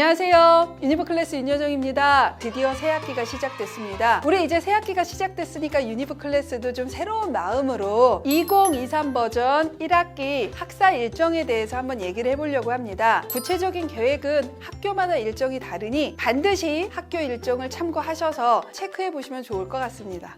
안녕하세요. 유니브클래스 윤여정입니다. 드디어 새학기가 시작됐습니다. 우리 이제 새학기가 시작됐으니까 유니브클래스도 좀 새로운 마음으로 2023 버전 1학기 학사 일정에 대해서 한번 얘기를 해보려고 합니다. 구체적인 계획은 학교마다 일정이 다르니 반드시 학교 일정을 참고하셔서 체크해 보시면 좋을 것 같습니다.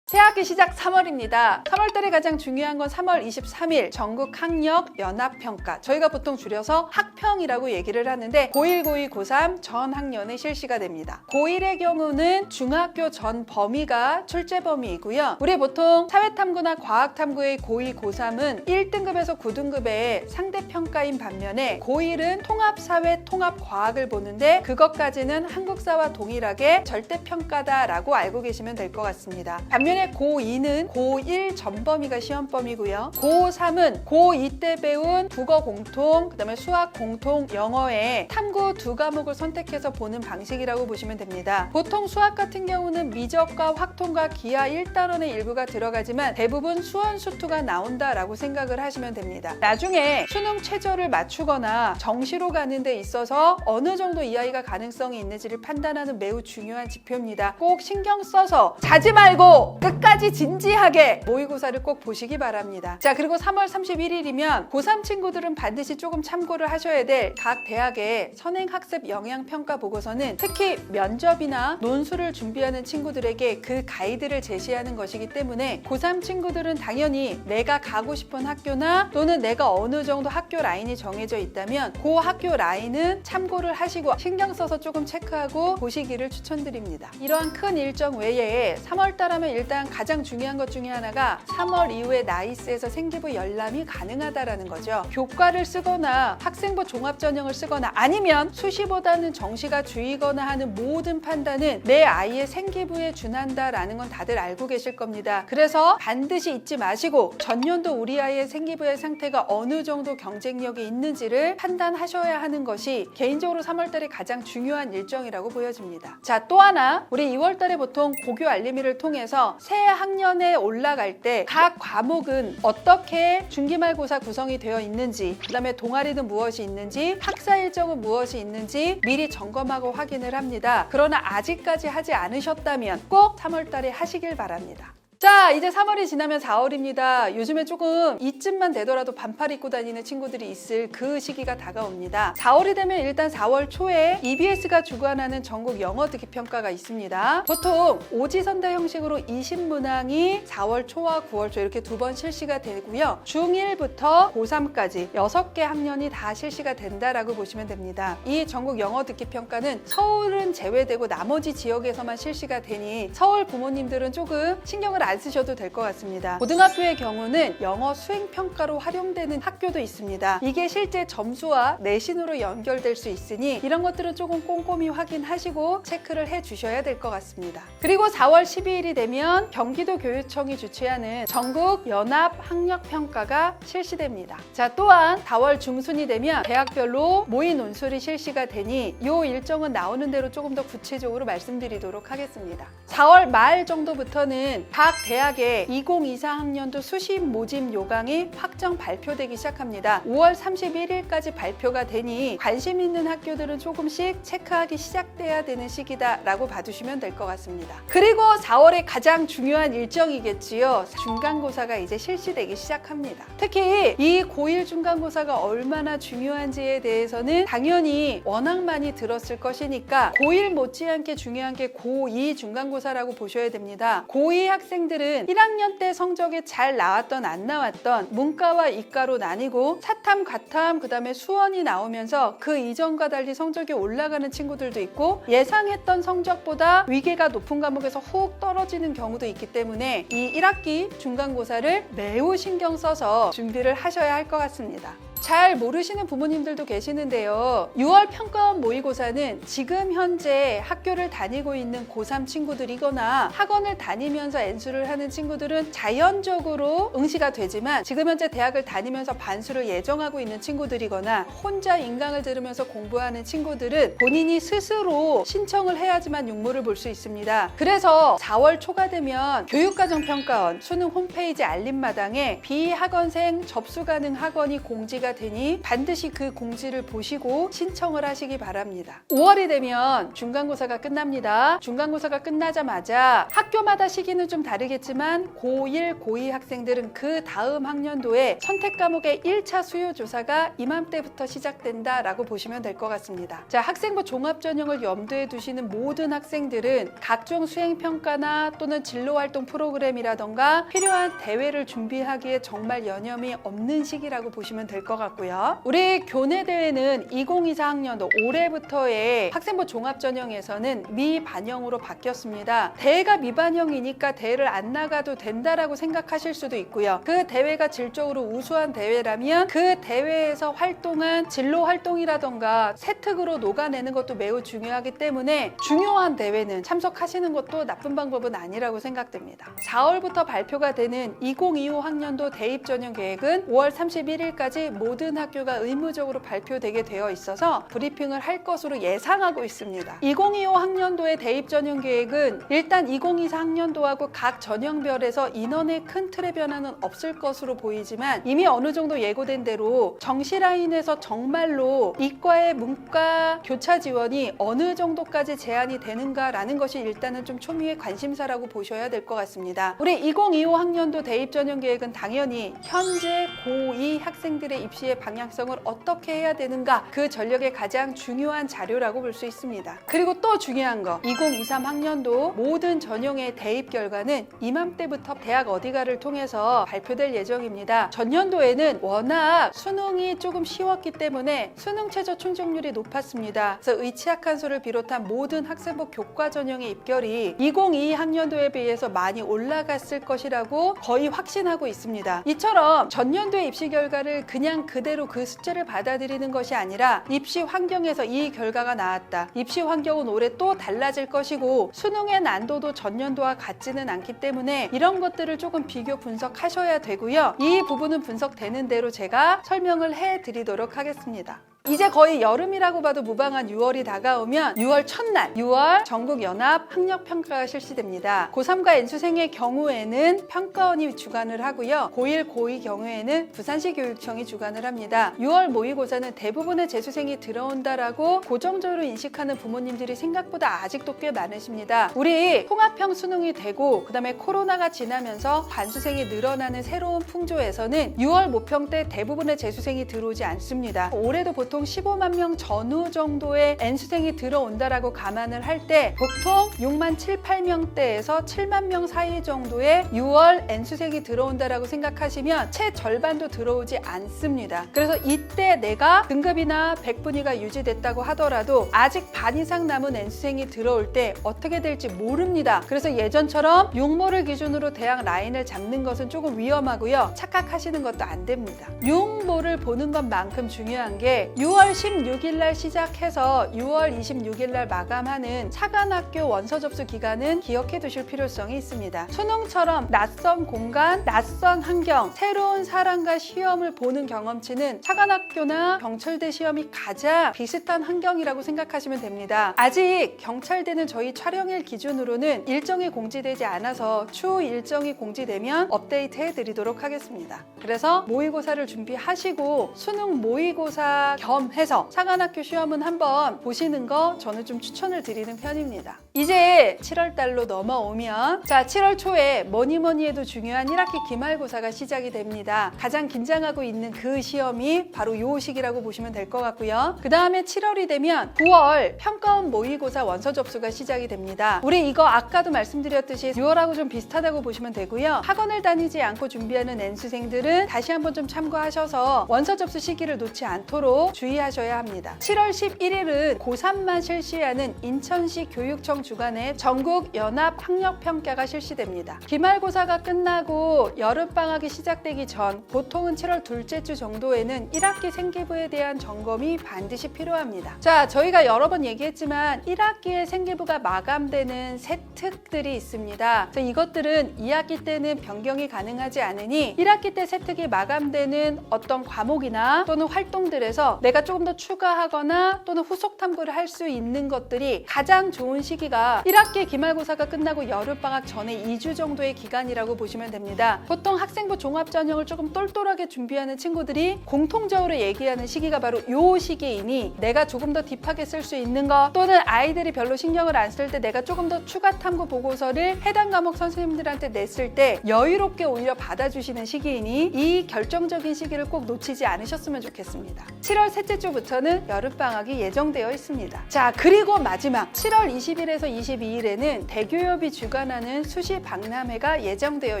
새학기 시작 3월입니다. 3월달에 가장 중요한 건 3월 23일 전국 학력 연합평가, 저희가 보통 줄여서 학평이라고 얘기를 하는데 고1, 고2, 고3 전 학년에 실시가 됩니다. 고1의 경우는 중학교 전 범위가 출제 범위이고요. 우리 보통 사회탐구나 과학탐구의 고2, 고3은 1등급에서 9등급의 상대평가인 반면에 고1은 통합사회, 통합과학을 보는데 그것까지는 한국사와 동일하게 절대평가다라고 알고 계시면 될 것 같습니다. 반면에 고2는 고1 전범위가 시험범위고요. 고3은 고2 때 배운 국어 공통, 그다음에 수학 공통, 영어에 탐구 두 과목을 선택해서 보는 방식이라고 보시면 됩니다. 보통 수학 같은 경우는 미적과 확통과 기하 1단원의 일부가 들어가지만 대부분 수원 수투가 나온다라고 생각을 하시면 됩니다. 나중에 수능 최저를 맞추거나 정시로 가는 데 있어서 어느 정도 이 아이가 가능성이 있는지를 판단하는 매우 중요한 지표입니다. 꼭 신경 써서 자지 말고 끝까지 진지하게 모의고사를 꼭 보시기 바랍니다. 자, 그리고 3월 31일이면 고3 친구들은 반드시 조금 참고를 하셔야 될 각 대학의 선행학습 영향평가 보고서는 특히 면접이나 논술을 준비하는 친구들에게 그 가이드를 제시하는 것이기 때문에 고3 친구들은 당연히 내가 가고 싶은 학교나 또는 내가 어느 정도 학교 라인이 정해져 있다면 그 학교 라인은 참고를 하시고 신경 써서 조금 체크하고 보시기를 추천드립니다. 이러한 큰 일정 외에 3월달 하면 일단 가장 중요한 것 중에 하나가 3월 이후에 나이스에서 생기부 열람이 가능하다라는 거죠. 교과를 쓰거나 학생부 종합전형을 쓰거나 아니면 수시보다는 정시가 주이거나 하는 모든 판단은 내 아이의 생기부에 준한다라는 건 다들 알고 계실 겁니다. 그래서 반드시 잊지 마시고 전년도 우리 아이의 생기부의 상태가 어느 정도 경쟁력이 있는지를 판단하셔야 하는 것이 개인적으로 3월달에 가장 중요한 일정이라고 보여집니다. 자, 또 하나 우리 2월달에 보통 고교 알림이를 통해서 새 학년에 올라갈 때 각 과목은 어떻게 중기말고사 구성이 되어 있는지, 그 다음에 동아리는 무엇이 있는지, 학사 일정은 무엇이 있는지 미리 점검하고 확인을 합니다. 그러나 아직까지 하지 않으셨다면 꼭 3월달에 하시길 바랍니다. 자, 이제 3월이 지나면 4월입니다. 요즘에 조금 이쯤만 되더라도 반팔 입고 다니는 친구들이 있을 그 시기가 다가옵니다. 4월이 되면 일단 4월 초에 EBS가 주관하는 전국 영어 듣기 평가가 있습니다. 보통 오지선다 형식으로 20문항이 4월 초와 9월 초 이렇게 두 번 실시가 되고요. 중1부터 고3까지 6개 학년이 다 실시가 된다라고 보시면 됩니다. 이 전국 영어 듣기 평가는 서울은 제외되고 나머지 지역에서만 실시가 되니 서울 부모님들은 조금 신경을 안 쓰셔도 될 것 같습니다. 고등학교의 경우는 영어 수행평가로 활용되는 학교도 있습니다. 이게 실제 점수와 내신으로 연결될 수 있으니 이런 것들은 조금 꼼꼼히 확인하시고 체크를 해주셔야 될 것 같습니다. 그리고 4월 12일이 되면 경기도 교육청이 주최하는 전국 연합 학력평가가 실시됩니다. 자, 또한 4월 중순이 되면 대학별로 모의 논술이 실시가 되니 이 일정은 나오는 대로 조금 더 구체적으로 말씀드리도록 하겠습니다. 4월 말 정도부터는 각 대학의 2024 학년도 수시 모집 요강이 확정 발표되기 시작합니다. 5월 31일까지 발표가 되니 관심 있는 학교들은 조금씩 체크하기 시작돼야 되는 시기다라고 봐주시면 될 것 같습니다. 그리고 4월에 가장 중요한 일정이겠지요. 중간고사가 이제 실시되기 시작합니다. 특히 이 고1 중간고사가 얼마나 중요한지에 대해서는 당연히 워낙 많이 들었을 것이니까 고1 못지않게 중요한 게 고2 중간고사라고 보셔야 됩니다. 고2 학생들은 1학년 때 성적이 잘 나왔던 안 나왔던 문과와 이과로 나뉘고 사탐, 과탐, 그 다음에 수원이 나오면서 그 이전과 달리 성적이 올라가는 친구들도 있고 예상했던 성적보다 위계가 높은 과목에서 훅 떨어지는 경우도 있기 때문에 이 1학기 중간고사를 매우 신경 써서 준비를 하셔야 할 것 같습니다. 잘 모르시는 부모님들도 계시는데요. 6월 평가원 모의고사는 지금 현재 학교를 다니고 있는 고3 친구들이거나 학원을 다니면서 N수를 하는 친구들은 자연적으로 응시가 되지만 지금 현재 대학을 다니면서 반수를 예정하고 있는 친구들이거나 혼자 인강을 들으면서 공부하는 친구들은 본인이 스스로 신청을 해야지만 육모를 볼 수 있습니다. 그래서 4월 초가 되면 교육과정평가원 수능 홈페이지 알림마당에 비학원생 접수 가능 학원이 공지가 공지가 되니 반드시 그 공지를 보시고 신청을 하시기 바랍니다. 5월이 되면 중간고사가 끝납니다. 중간고사가 끝나자마자 학교마다 시기는 좀 다르겠지만 고1, 고2 학생들은 그 다음 학년도에 선택 과목의 1차 수요 조사가 이맘때부터 시작된다라고 보시면 될 것 같습니다. 자, 학생부 종합전형을 염두에 두시는 모든 학생들은 각종 수행평가나 또는 진로활동 프로그램이라던가 필요한 대회를 준비하기에 정말 여념이 없는 시기라고 보시면 될 것 같고요. 우리 교내대회는 2024 학년도 올해부터의 학생부 종합전형에서는 미반영으로 바뀌었습니다. 대회가 미반영이니까 대회를 안 나가도 된다라고 생각하실 수도 있고요. 그 대회가 질적으로 우수한 대회라면 그 대회에서 활동한 진로 활동이라던가 세특으로 녹아내는 것도 매우 중요하기 때문에 중요한 대회는 참석하시는 것도 나쁜 방법은 아니라고 생각됩니다. 4월부터 발표가 되는 2025 학년도 대입 전형 계획은 5월 31일까지 모든 학교가 의무적으로 발표되게 되어 있어서 브리핑을 할 것으로 예상하고 있습니다. 2025 학년도의 대입 전형 계획은 일단 2024 학년도하고 각 전형별에서 인원의 큰 틀의 변화는 없을 것으로 보이지만 이미 어느 정도 예고된 대로 정시 라인에서 정말로 이과의 문과 교차 지원이 어느 정도까지 제한이 되는가라는 것이 일단은 좀 초미의 관심사라고 보셔야 될 것 같습니다. 우리 2025 학년도 대입 전형 계획은 당연히 현재 고2 학생들의 입시의 방향성을 어떻게 해야 되는가 그 전력의 가장 중요한 자료라고 볼 수 있습니다. 그리고 또 중요한 거 2023 학년도 모든 전형의 대입 결과는 이맘때부터 대학 어디가를 통해서 발표될 예정입니다. 전년도에는 워낙 수능이 조금 쉬웠기 때문에 수능 최저 충족률이 높았습니다. 그래서 의치학한 수를 비롯한 모든 학생부 교과 전형의 입결이 2022 학년도에 비해서 많이 올라갔을 것이라고 거의 확신하고 있습니다. 이처럼 전년도의 입시 결과를 그냥 그대로 그 숫자를 받아들이는 것이 아니라 입시 환경에서 이 결과가 나왔다. 입시 환경은 올해 또 달라질 것이고 수능의 난도도 전년도와 같지는 않기 때문에 이런 것들을 조금 비교 분석하셔야 되고요. 이 부분은 분석되는 대로 제가 설명을 해드리도록 하겠습니다. 이제 거의 여름이라고 봐도 무방한 6월이 다가오면 6월 첫날 6월 전국연합 학력평가가 실시됩니다. 고3과 N수생의 경우에는 평가원이 주관을 하고요. 고1, 고2 경우에는 부산시 교육청이 주관을 합니다. 6월 모의고사는 대부분의 재수생이 들어온다라고 고정적으로 인식하는 부모님들이 생각보다 아직도 꽤 많으십니다. 우리 통합형 수능이 되고 그다음에 코로나가 지나면서 반수생이 늘어나는 새로운 풍조에서는 6월 모평 때 대부분의 재수생이 들어오지 않습니다. 올해도 보통 15만 명 전후 정도의 N수생이 들어온다라고 감안을 할 때 보통 6만 7, 8명대에서 7만 명 사이 정도의 6월 N수생이 들어온다라고 생각하시면 채 절반도 들어오지 않습니다. 그래서 이때 내가 등급이나 백분위가 유지됐다고 하더라도 아직 반 이상 남은 N수생이 들어올 때 어떻게 될지 모릅니다. 그래서 예전처럼 6모를 기준으로 대학 라인을 잡는 것은 조금 위험하고요. 착각하시는 것도 안 됩니다. 6모를 보는 것만큼 중요한 게 6월 16일 날 시작해서 6월 26일 날 마감하는 사관학교 원서 접수 기간은 기억해 두실 필요성이 있습니다. 수능처럼 낯선 공간, 낯선 환경, 새로운 사람과 시험을 보는 경험치는 사관학교나 경찰대 시험이 가장 비슷한 환경이라고 생각하시면 됩니다. 아직 경찰대는 저희 촬영일 기준으로는 일정이 공지되지 않아서 추후 일정이 공지되면 업데이트 해드리도록 하겠습니다. 그래서 모의고사를 준비하시고 수능 모의고사 겸해서 사관학교 시험은 한번 보시는 거 저는 좀 추천을 드리는 편입니다. 이제 7월 달로 넘어오면 자 7월 초에 뭐니 해도 중요한 1학기 기말고사가 시작이 됩니다. 가장 긴장하고 있는 그 시험이 바로 요 시기라고 보시면 될 것 같고요. 그 다음에 7월이 되면 9월 평가원 모의고사 원서 접수가 시작이 됩니다. 우리 이거 아까도 말씀드렸듯이 6월하고 좀 비슷하다고 보시면 되고요. 학원을 다니지 않고 준비하는 N수생들은 다시 한번 좀 참고하셔서 원서 접수 시기를 놓지 않도록 주의하셔야 합니다. 7월 11일은 고3만 실시하는 인천시 교육청 주관의 전국 연합 학력평가가 실시됩니다. 기말고사가 끝나고 여름방학이 시작되기 전 보통은 7월 둘째 주 정도에는 1학기 생기부에 대한 점검이 반드시 필요합니다. 자, 저희가 여러 번 얘기했지만 1학기의 생기부가 마감되는 세특들이 있습니다. 그래서 이것들은 2학기 때는 변경이 가능하지 않으니 1학기 때 세특이 마감되는 어떤 과목이나 또는 활동들에서 내가 조금 더 추가하거나 또는 후속 탐구를 할 수 있는 것들이 가장 좋은 시기가 시기가 1학기 기말고사가 끝나고 여름방학 전에 2주 정도의 기간이라고 보시면 됩니다. 보통 학생부 종합전형을 조금 똘똘하게 준비하는 친구들이 공통적으로 얘기하는 시기가 바로 요 시기이니 내가 조금 더 딥하게 쓸 수 있는 거 또는 아이들이 별로 신경을 안 쓸 때 내가 조금 더 추가 탐구 보고서를 해당 과목 선생님들한테 냈을 때 여유롭게 오히려 받아주시는 시기이니 이 결정적인 시기를 꼭 놓치지 않으셨으면 좋겠습니다. 7월 셋째 주부터는 여름방학이 예정되어 있습니다. 자, 그리고 마지막 7월 20일에서 22일에는 대교협이 주관하는 수시 박람회가 예정되어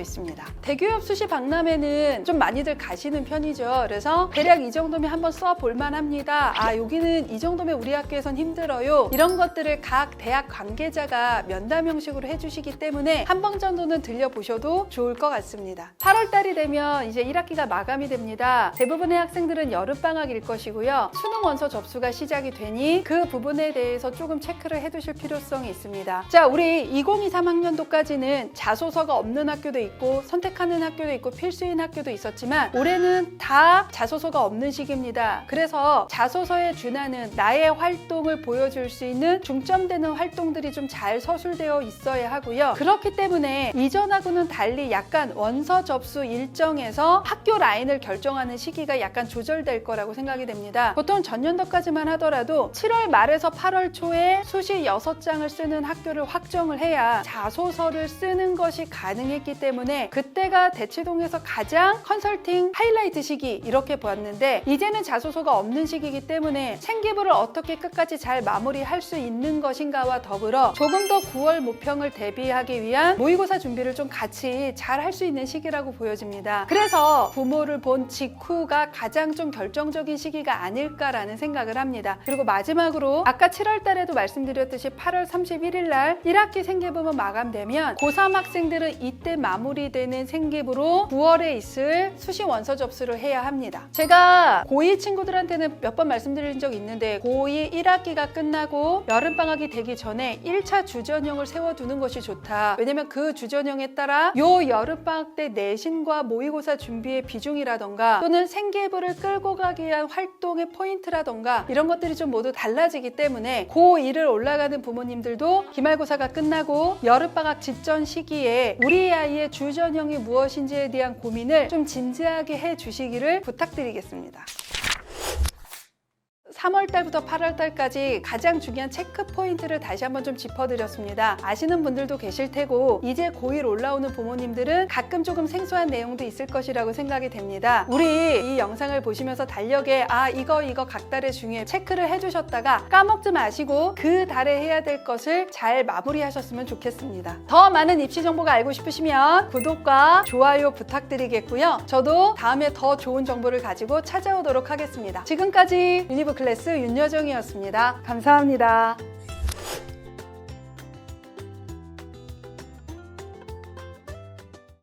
있습니다. 대교협 수시 박람회는 좀 많이들 가시는 편이죠. 그래서 대략 이 정도면 한번 써볼 만합니다. 아, 여기는 이 정도면 우리 학교에선 힘들어요. 이런 것들을 각 대학 관계자가 면담 형식으로 해주시기 때문에 한 번 정도는 들려보셔도 좋을 것 같습니다. 8월 달이 되면 이제 1학기가 마감이 됩니다. 대부분의 학생들은 여름방학일 것이고요. 수능 원서 접수가 시작이 되니 그 부분에 대해서 조금 체크를 해두실 필요성이 있습니다. 자, 우리 2023학년도까지는 자소서가 없는 학교도 있고 선택하는 학교도 있고 필수인 학교도 있었지만 올해는 다 자소서가 없는 시기입니다. 그래서 자소서에 준하는 나의 활동을 보여줄 수 있는 중점되는 활동들이 좀 잘 서술되어 있어야 하고요. 그렇기 때문에 이전하고는 달리 약간 원서 접수 일정에서 학교 라인을 결정하는 시기가 약간 조절될 거라고 생각이 됩니다. 보통 전년도까지만 하더라도 7월 말에서 8월 초에 수시 6장을 쓰는 학교를 확정을 해야 자소서를 쓰는 것이 가능했기 때문에 그때가 대치동에서 가장 컨설팅 하이라이트 시기 이렇게 보았는데 이제는 자소서가 없는 시기이기 때문에 생기부를 어떻게 끝까지 잘 마무리할 수 있는 것인가와 더불어 조금 더 9월 모평을 대비하기 위한 모의고사 준비를 좀 같이 잘 할 수 있는 시기라고 보여집니다. 그래서 부모를 본 직후가 가장 좀 결정적인 시기가 아닐까라는 생각을 합니다. 그리고 마지막으로 아까 7월 달에도 말씀드렸듯이 8월 31일 날 1학기 생기부만 마감되면 고3 학생들은 이때 마무리되는 생기부로 9월에 있을 수시 원서 접수를 해야 합니다. 제가 고2 친구들한테는 몇 번 말씀드린 적 있는데 고2 1학기가 끝나고 여름방학이 되기 전에 1차 주전형을 세워두는 것이 좋다. 왜냐면 그 주전형에 따라 요 여름방학 때 내신과 모의고사 준비의 비중이라던가 또는 생기부를 끌고 가기 위한 활동의 포인트라던가 이런 것들이 좀 모두 달라지기 때문에 고1을 올라가는 부모님들도 기말고사가 끝나고 여름방학 직전 시기에 우리 아이의 주전형이 무엇인지에 대한 고민을 좀 진지하게 해주시기를 부탁드리겠습니다. 3월 달부터 8월 달까지 가장 중요한 체크 포인트를 다시 한번 좀 짚어드렸습니다. 아시는 분들도 계실 테고 이제 고1 올라오는 부모님들은 가끔 조금 생소한 내용도 있을 것이라고 생각이 됩니다. 우리 이 영상을 보시면서 달력에 이거 각 달에 중요해 체크를 해주셨다가 까먹지 마시고 그 달에 해야 될 것을 잘 마무리하셨으면 좋겠습니다. 더 많은 입시 정보가 알고 싶으시면 구독과 좋아요 부탁드리겠고요. 저도 다음에 더 좋은 정보를 가지고 찾아오도록 하겠습니다. 지금까지 유니브 클래스 윤여정이었습니다. 감사합니다.